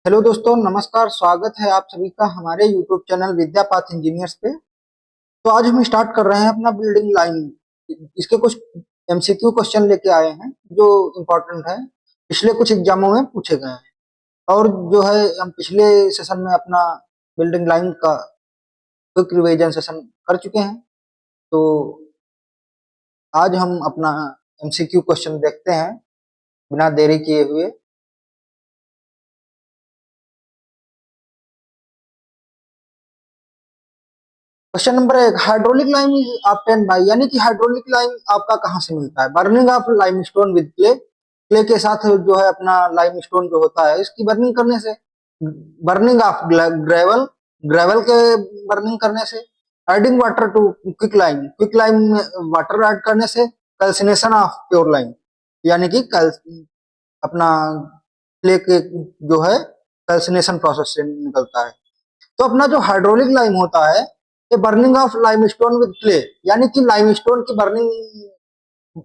Hello दोस्तों, नमस्कार। स्वागत है आप सभी का हमारे यूट्यूब चैनल विद्यापाथ इंजीनियर्स पे। तो आज हम स्टार्ट कर रहे हैं अपना बिल्डिंग लाइन। इसके कुछ एमसीक्यू क्वेश्चन लेके आए हैं जो इम्पोर्टेंट है, पिछले कुछ एग्जामों में पूछे गए हैं। और जो है, हम पिछले सेशन में अपना बिल्डिंग लाइन का क्विक रिवीजन सेशन कर चुके हैं। तो आज हम अपना एमसीक्यू क्वेश्चन देखते हैं बिना देरी किए हुए। Question number 1, hydraulic lime is obtain bye, यानी कि हाइड्रोलिक लाइम आपका कहाँ से मिलता है? Burning of limestone with clay. Clay के साथ जो है अपना लाइमस्टोन जो होता है इसकी बर्निंग करने से। बर्निंग ऑफ ग्रेवल, ग्रेवल के बर्निंग करने से। Adding water to quick lime, quick lime में वाटर ऐड करने से। कैल्सिनेशन ऑफ प्योर लाइम, यानी कि अपना क्ले के जो है कैल्सिनेशन प्रोसेस से निकलता है। तो अपना जो हाइड्रोलिक लाइम होता है ये burning of limestone with clay, यानी कि लाइमस्टोन की बर्निंग,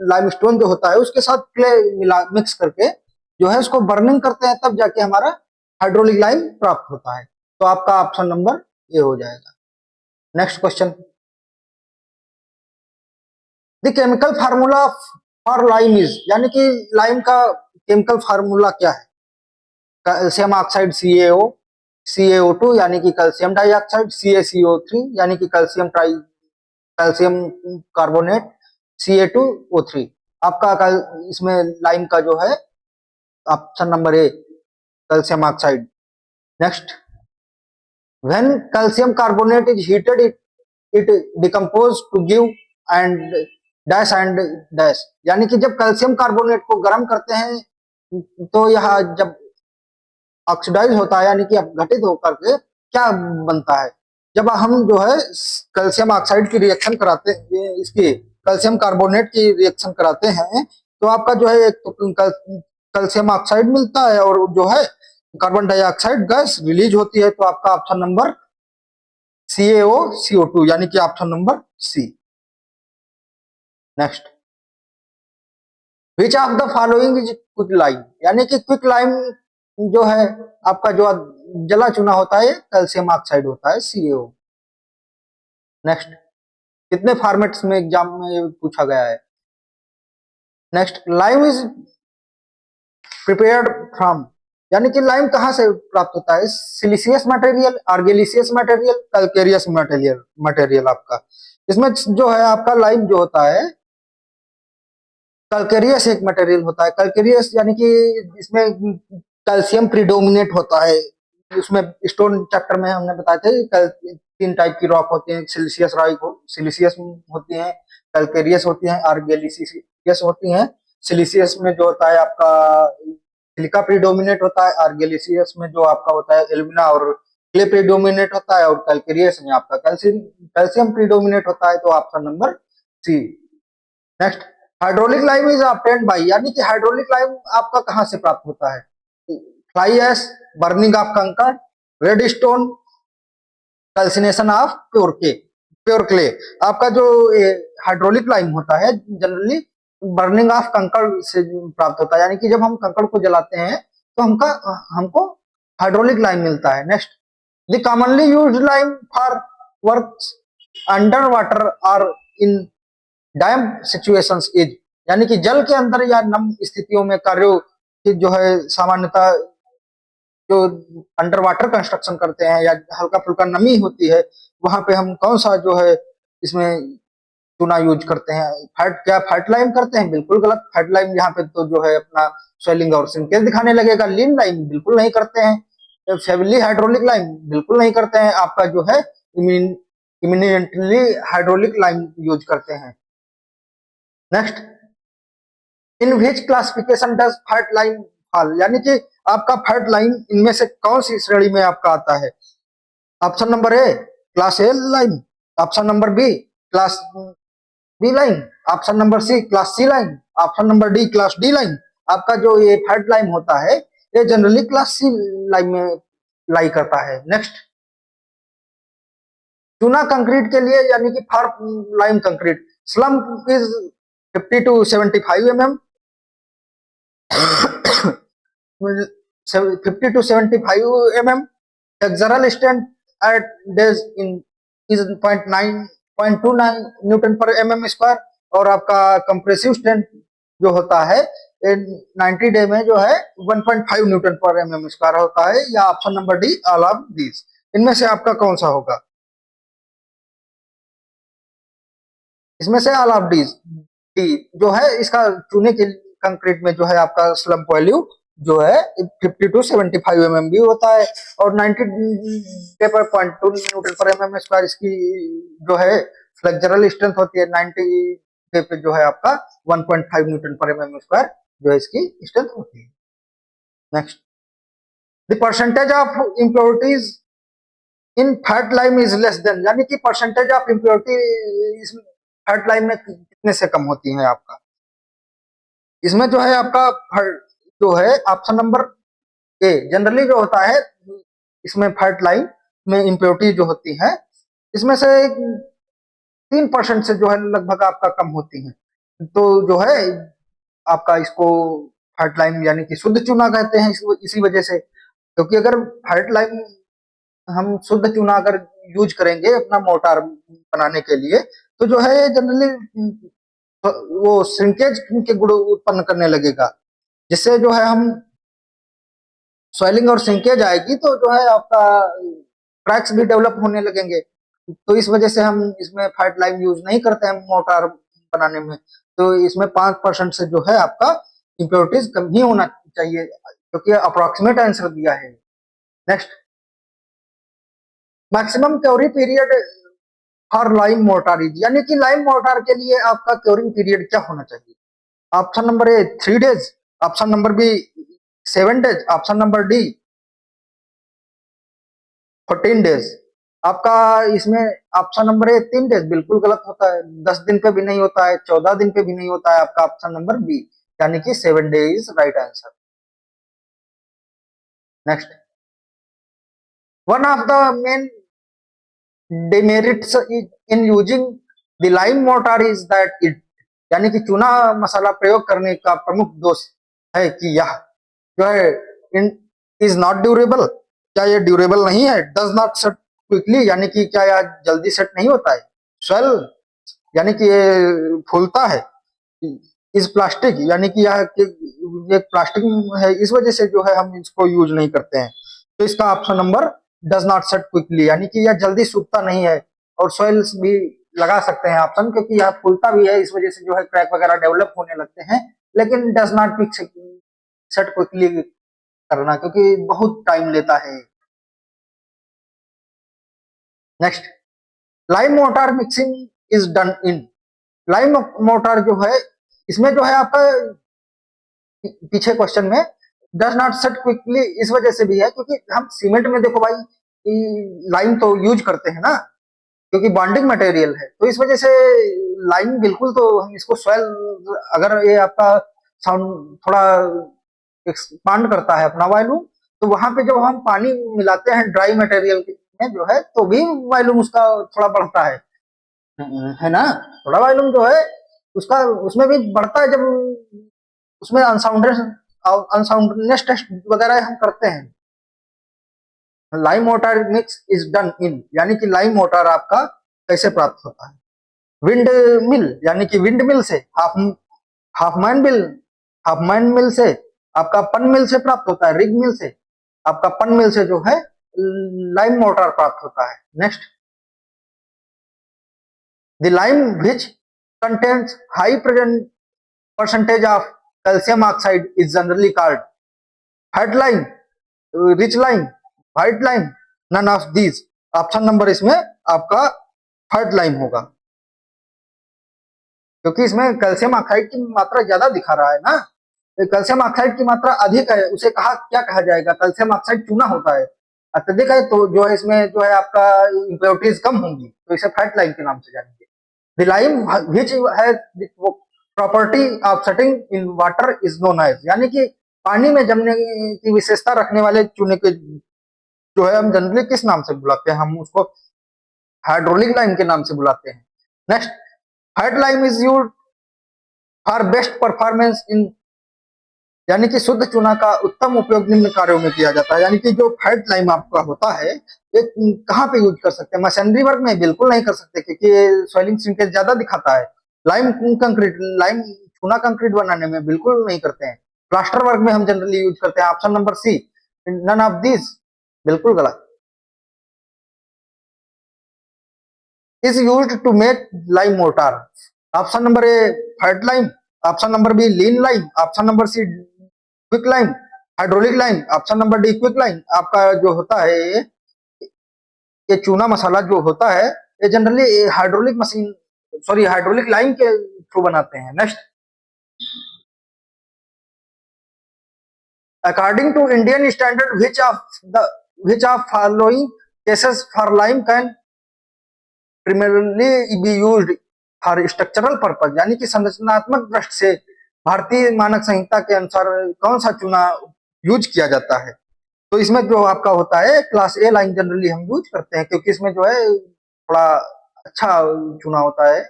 लाइमस्टोन जो होता है उसके साथ क्ले मिला मिक्स करके जो है उसको बर्निंग करते हैं, तब जाके हमारा हाइड्रोलिक लाइम प्राप्त होता है। तो आपका ऑप्शन नंबर ए हो जाएगा। Next question, the chemical formula for lime is, यानी कि लाइम का केमिकल फार्मूला क्या है? कैल्शियम ऑक्साइड CaO, CaO2 यानी कि कैल्शियम डाइऑक्साइड, CaCO3 यानी कि कैल्शियम कार्बोनेट, Ca2O3। आपका इसमें लाइम का जो है option number A, calcium oxide. Next, when calcium carbonate is heated it decompose to give and dash, यानी कि जब कैल्शियम कार्बोनेट को गर्म करते हैं तो यह जब ऑक्सीडाइज होता है, यानी कि अपघटित होकर के क्या बनता है? जब हम जो है कैल्शियम ऑक्साइड की रिएक्शन कराते हैं, इसकी कैल्शियम कार्बोनेट की रिएक्शन कराते हैं, तो आपका जो है एक तो कैल्शियम ऑक्साइड मिलता है और जो है कार्बन डाइऑक्साइड गैस रिलीज होती है। तो आपका ऑप्शन नंबर CaO CO2 यानी कि option number C. Next, which of the following is quick lime, यानी कि क्विक लाइम जो है आपका जो जला चुना होता है कैल्शियम ऑक्साइड होता है CaO। नेक्स्ट, कितने फॉर्मेट्स में एग्जाम में ये पूछा गया है? Next, lime is prepared from, यानी कि लाइम कहाँ से प्राप्त होता है? Siliceous material, argillaceous material, calcareous material material आपका इसमें जो है आपका लाइम जो होता है कैलकेरियस एक मटेरियल होता है। कैलकेरियस यानी कि इसमें कैल्शियम प्रीडोमिनेट होता है। उसमें स्टोन चैप्टर में हमने बताया था तीन टाइप की रॉक होती हैं, सिलिशियस रॉक, सिलिशियस होती हैं, कैलकेरियस होती हैं, आर्गेलिसियस होती हैं। सिलिशियस में जो होता है आपका सिलिका प्रीडोमिनेट होता है, आर्गेलिसियस में जो आपका होता है एल्यूमिना और क्ले प्रीडोमिनेट होता है, और कैलकेरियस में आपका कैल्शियम प्रीडोमिनेट होता है। तो option number C. Next, hydraulic lime is obtained by, यानी कि हाइड्रोलिक लाइम आपका कहां से प्राप्त होता है? फ्लाई एश, बर्निंग ऑफ कंकड़, red stone, calcination of pure clay. आपका जो हाइड्रोलिक लाइम होता है जनरली बर्निंग ऑफ कंकड़ से प्राप्त होता है, यानी कि जब हम कंकड़ को जलाते हैं तो हमको हाइड्रोलिक लाइम मिलता है। Next, the commonly used lime for works under water और इन डैम सिचुएशंस इज, यानी कि जल के अंदर या नम स्थितियों में कार्यों की जो है सामान्यतः जो अंडर वाटर कंस्ट्रक्शन करते हैं या हल्का फुल्का नमी होती है वहां पे हम कौन सा जो है इसमें चूना यूज करते हैं? फैट लाइम करते हैं? बिल्कुल गलत। फैट लाइम यहाँ पे तो जो है अपना स्वेलिंग और सिंकेज दिखाने लगेगा। लीन लाइम बिल्कुल नहीं करते हैं। फेवली हाइड्रोलिक लाइम बिल्कुल नहीं करते हैं। आपका जो है इमिनेंटली हाइड्रोलिक लाइम यूज करते हैं। Next, in which classification does fat line fall, यानी कि आपका फैट लाइन इनमें से कौन सी श्रेणी में आपका आता है? Option number A, class A line. Option number B, class B line. Option number C, class C line. Option number D, class D line. आपका जो ये फैट लाइन होता है ये जनरली क्लास सी लाइन में लाई करता है। नेक्स्ट, चूना कंक्रीट के लिए, यानी कि for lime concrete, slum is 50 to 75 mm, 50 to 75 mm. Textural strength at days in is 0.29 Newton पर mm स्क्वायर, और आपका कंप्रेसिव स्ट्रेंथ जो होता है 90 डे में जो है 1.5 न्यूटन पर mm स्क्वायर होता है, या option number D all of these, इनमें से आपका कौन सा होगा? इसमें से ऑल ऑफ डीज, डी जो है इसका चुने के कंक्रीट में जो है आपका स्लम्प वैल्यू जो है 50 टू 75 mm भी होता है, और 90 डे पर 0.2 न्यूटन पर mm स्क्वायर इसकी जो है फ्लेक्चरल स्ट्रेंथ होती है। 90 डे पे जो है आपका 1.5 न्यूटन पर mm स्क्वायर जो है इसकी स्ट्रेंथ होती है। Next, the percentage of impurities in fat lime is less than, यानी कि परसेंटेज ऑफ इम्प्योरिटी इस फैट लाइम में कितने से कम होती है आपका? इसमें जो है आपका जो है ऑप्शन नंबर ए जनरली जो होता है, इसमें फैट लाइन में इम्प्योरिटी जो होती है इसमें से 3% से जो है लगभग आपका कम होती है, तो जो है आपका इसको फैट लाइन यानी कि शुद्ध चूना कहते हैं इसी वजह से, क्योंकि अगर फैट लाइन हम शुद्ध चूना अगर यूज करेंगे अपना मोटार बनाने के लिए, तो जो है जनरली वो श्रिंकेज के गुण उत्पन्न करने लगेगा, जिससे जो है हम स्वेलिंग और श्रिंकेज आएगी, तो जो है आपका क्रैक्स भी डेवलप होने लगेंगे। तो इस वजह से हम इसमें फैट लाइम यूज नहीं करते हैं मोटार बनाने में। तो इसमें 5% से जो है आपका इम्प्योरिटीज कम ही होना चाहिए, क्योंकि अप्रोक्सीमेट आंसर दिया है। Next, maximum curing period for lime motor is, यानी कि लाइम मोटार के लिए आपका क्योरिंग पीरियड क्या होना चाहिए? Option number A 3 days, option number B 7 days, option number D 14 days. आपका इसमें ऑप्शन नंबर ए 3 डेज बिल्कुल गलत होता है, 10 दिन पे भी नहीं होता है, 14 दिन पे भी नहीं होता है, आपका ऑप्शन नंबर बी यानी कि 7 day is right answer. Next, one of the main demerits in using the lime mortar is that it, यानी कि चूना मसाला प्रयोग करने का प्रमुख दोष है कि यह जो है इज नॉट ड्यूरेबल, क्या यह ड्यूरेबल नहीं है? डज नॉट सेट क्विकली, यानी कि क्या यह जल्दी सेट नहीं होता है? स्वेल, यानी कि ये फूलता है। इज प्लास्टिक, यानी कि यह एक प्लास्टिक है, इस वजह से जो है हम इसको यूज नहीं करते हैं। तो इसका option number does not set quickly, यानी कि यह जल्दी सूखता नहीं है। और सॉइल्स भी लगा सकते हैं ऑप्शन, क्योंकि यह फूलता भी है, इस वजह से जो है क्रैक वगैरह डेवलप होने लगते हैं, लेकिन डज नॉट सेट क्विकली करना, क्योंकि बहुत टाइम लेता है। Next, lime motor mixing is done in, lime motor जो है इसमें जो है आपका पीछे क्वेश्चन में डज नॉट सेट क्विकली इस वजह से भी है, क्योंकि हम सीमेंट में देखो भाई लाइम तो यूज करते हैं ना, क्योंकि बॉन्डिंग मटेरियल है, तो इस वजह से लाइम बिल्कुल, तो हम इसको सॉइल, अगर ये आपका साउंड थोड़ा एक्सपांड करता है अपना वॉल्यूम, तो वहां पे जब हम पानी मिलाते हैं ड्राई मटेरियल में जो है, तो भी वॉल्यूम उसका थोड़ा बढ़ता है ना, थोड़ा वॉल्यूम जो है उसका उसमें भी बढ़ता है, जब उसमें अनसाउंडनेस टेस्ट वगैरह हम करते हैं। Lime motor mix is done in, यानी कि लाइम मोटार आपका कैसे प्राप्त होता है? विंड मिल, यानी कि विंड मिल से, हाफ मैन मिल, हाफ मैन मिल से, आपका पन मिल से प्राप्त होता है, रिग मिल से, आपका पन मिल से जो है लाइम मोटार प्राप्त होता है। Next, the lime which contains high percentage of calcium oxide is generally called fat lime, rich lime, white lime, none of these. Option number इसमें आपका फैट लाइम होगा, क्योंकि इसमें कैल्शियम ऑक्साइड की मात्रा ज्यादा दिखा रहा है ना, कैल्शियम ऑक्साइड की मात्रा अधिक है, उसे कहा क्या कहा जाएगा? कैल्शियम ऑक्साइड चूना होता है, अत्यधिक है, तो जो है इसमें जो है आपका इम्प्योरिटीज कम होंगी, तो इसे फैट लाइम के नाम से जानेंगे। The lime which has property of setting in water is known as, यानी कि पानी में जमने की विशेषता रखने वाले चूने के जो है हम जनरली किस नाम से बुलाते हैं? हम उसको हाइड्रोलिक लाइम के नाम से बुलाते हैं। Next, fat lime is used for best performance in यानी कि शुद्ध चूना का उत्तम उपयोग निम्न कार्यों में किया जाता है। यानी कि जो फैट लाइम आपका होता है ये कहाँ पे यूज कर सकते हैं? मशीनरी वर्क में बिल्कुल नहीं कर सकते, क्योंकि ये सॉइलिंग श्रिंकेज ज्यादा दिखाता है। लाइम कंक्रीट, लाइम चूना कंक्रीट बनाने में बिल्कुल नहीं करते हैं। प्लास्टर वर्क में हम जनरली यूज करते हैं। Option number C, none of this, बिल्कुल गलत। Is used to make lime mortar. Option number A fat lime, option number B lean lime, option number C quick lime, hydraulic lime, option number D quick lime. आपका जो होता है ये चूना मसाला जो होता है ये generally hydraulic machine, sorry hydraulic lime के थ्रू बनाते हैं। Next, according to Indian standard which of following cases for lime can primarily be used for structural purpose। यानी कि संरचनात्मक दृष्टि से भारतीय मानक संहिता के अनुसार कौन सा चूना यूज किया जाता है? तो इसमें जो आपका होता है क्लास ए लाइन जनरली हम यूज करते हैं, क्योंकि इसमें जो है थोड़ा अच्छा चूना होता है।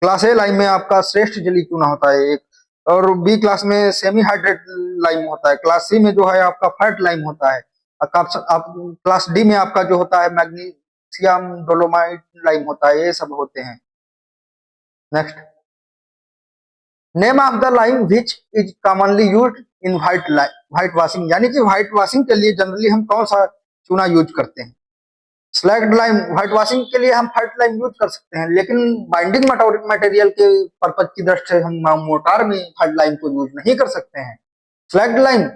क्लास ए लाइन में आपका श्रेष्ठ जली चूना होता है एक, और बी क्लास में सेमी हाइड्रेट लाइम होता है। क्लास सी में जो है आपका फैट लाइम होता है। आप क्लास डी में आपका जो होता है मैग्नीशियम डोलोमाइट लाइम होता है। ये सब होते हैं। Next, name of the lime which is commonly used in white washing. यानी कि व्हाइट वॉशिंग के लिए जनरली हम कौन सा चूना यूज करते हैं? स्लैग्ड लाइम, व्हाइट वॉशिंग के लिए हम फैट लाइम यूज कर सकते हैं, लेकिन बाइंडिंग मटेरियल के पर्पज की दृष्टि से हम मोटार में फैट लाइम को यूज नहीं कर सकते हैं। स्लैग्ड लाइम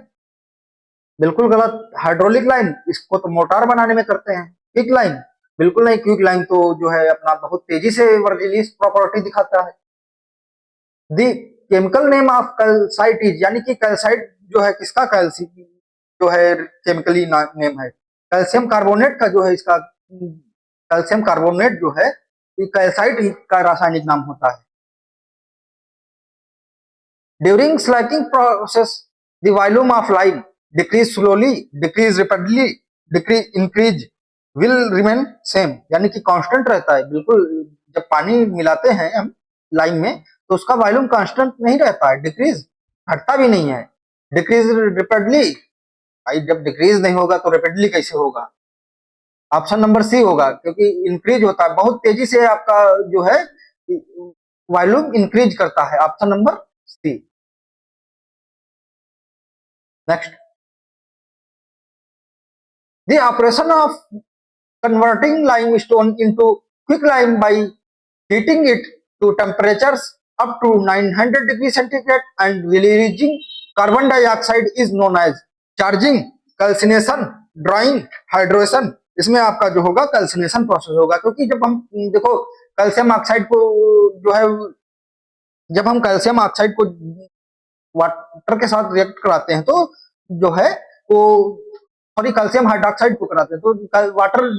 बिल्कुल गलत। हाइड्रोलिक लाइम इसको तो मोटार बनाने में करते हैं। क्विक लाइम बिल्कुल नहीं, क्विक लाइम तो जो है अपना बहुत तेजी से वर्जिलियस प्रॉपर्टी दिखाता है। The chemical name of calcite is, यानी कि कैल्साइट जो है किसका कैल्सी जो है केमिकली नेम है? कैल्शियम कार्बोनेट का जो है इसका कैल्शियम कार्बोनेट जो है ये कैल्साइट का रासायनिक नाम होता है। During Slaking process the volume of lime decrease slowly, decrease rapidly, decrease increase, will remain same. यानी कि कांस्टेंट रहता है बिल्कुल। जब पानी मिलाते हैं हम लाइम में तो उसका वॉल्यूम कांस्टेंट नहीं रहता है, डिक्रीज घटता भी नहीं है। डिक्रीज रैपिडली, भाई जब डिक्रीज नहीं होगा तो रैपिडली कैसे होगा? ऑप्शन नंबर सी होगा, क्योंकि इंक्रीज होता है बहुत तेजी से आपका जो है वॉल्यूम इंक्रीज करता है। Option number C. Next, the operation of converting limestone into quick lime by heating it to temperatures up to 900 degrees centigrade and releasing carbon dioxide is known as charging, calcination, drying, hydration। इसमें आपका जो होगा calcination process होगा, क्योंकि जब हम देखो calcium oxide को जो है जब हम कैल्शियम ऑक्साइड को वाटर के साथ रिएक्ट कराते हैं तो जो है वो, सॉरी कैल्शियम हाइड्रोक्साइड को कराते हैं तो वाटर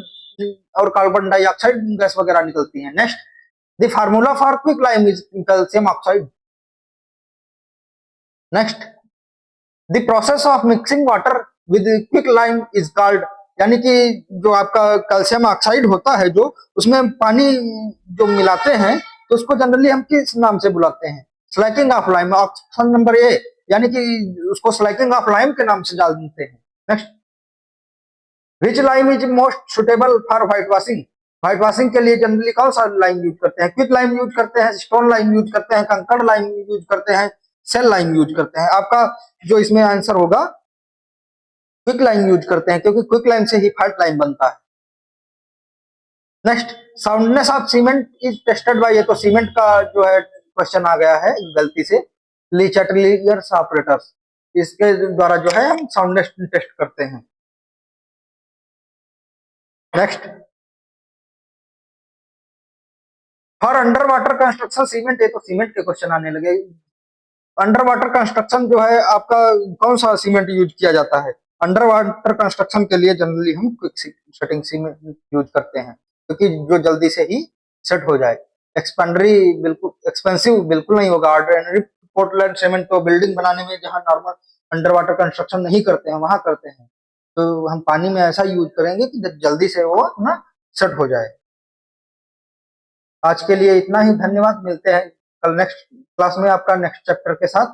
और कार्बन डाइऑक्साइड गैस वगैरह निकलती है। Next, the formula for quick lime is calcium oxide। next, the process of mixing water with quick lime is called, यानी कि जो आपका कैल्शियम ऑक्साइड होता है जो उसमें पानी जो मिलाते हैं तो उसको जनरली हम किस नाम से बुलाते हैं? Slaking of lime. Option number ए, यानी कि उसको स्लैकिंग ऑफ लाइम के नाम से जानते हैं। Next, which lime is most suitable for white washing. White washing के लिए जनरली कौन सा लाइम यूज करते हैं? क्विक लाइम यूज करते हैं, स्टोन लाइम यूज करते हैं, कंकड़ लाइम यूज करते हैं, सेल लाइम यूज करते हैं? आपका जो इसमें आंसर होगा क्विक लाइम यूज करते हैं, क्योंकि क्विक लाइम से ही फैट लाइम बनता है। Next, soundness of cement is tested by, ये तो सीमेंट का जो है क्वेश्चन आ गया है गलती से, ली चैटलियर्स ऑपरेटर्स, इसके द्वारा जो है हम साउंडनेस टेस्ट करते हैं। Next, for under water construction cement, ये तो सीमेंट के क्वेश्चन आने लगे। अंडर वाटर कंस्ट्रक्शन जो है आपका कौन सा सीमेंट यूज किया जाता है? अंडर वाटर कंस्ट्रक्शन के लिए जनरली हम क्विक सेटिंग सीमेंट यूज करते हैं, क्योंकि जो जल्दी से ही सेट हो जाए। एक्सपेंडरी बिल्कुल एक्सपेंसिव बिल्कुल नहीं होगा। ऑर्डिनरी पोर्टलैंड सीमेंट तो बिल्डिंग बनाने में जहां नॉर्मल अंडर वाटर कंस्ट्रक्शन नहीं करते हैं वहां करते हैं, तो हम पानी में ऐसा यूज करेंगे कि जल्दी से वो ना सेट हो जाए। आज के लिए इतना ही, धन्यवाद। मिलते हैं कल नेक्स्ट क्लास में आपका नेक्स्ट चैप्टर के साथ।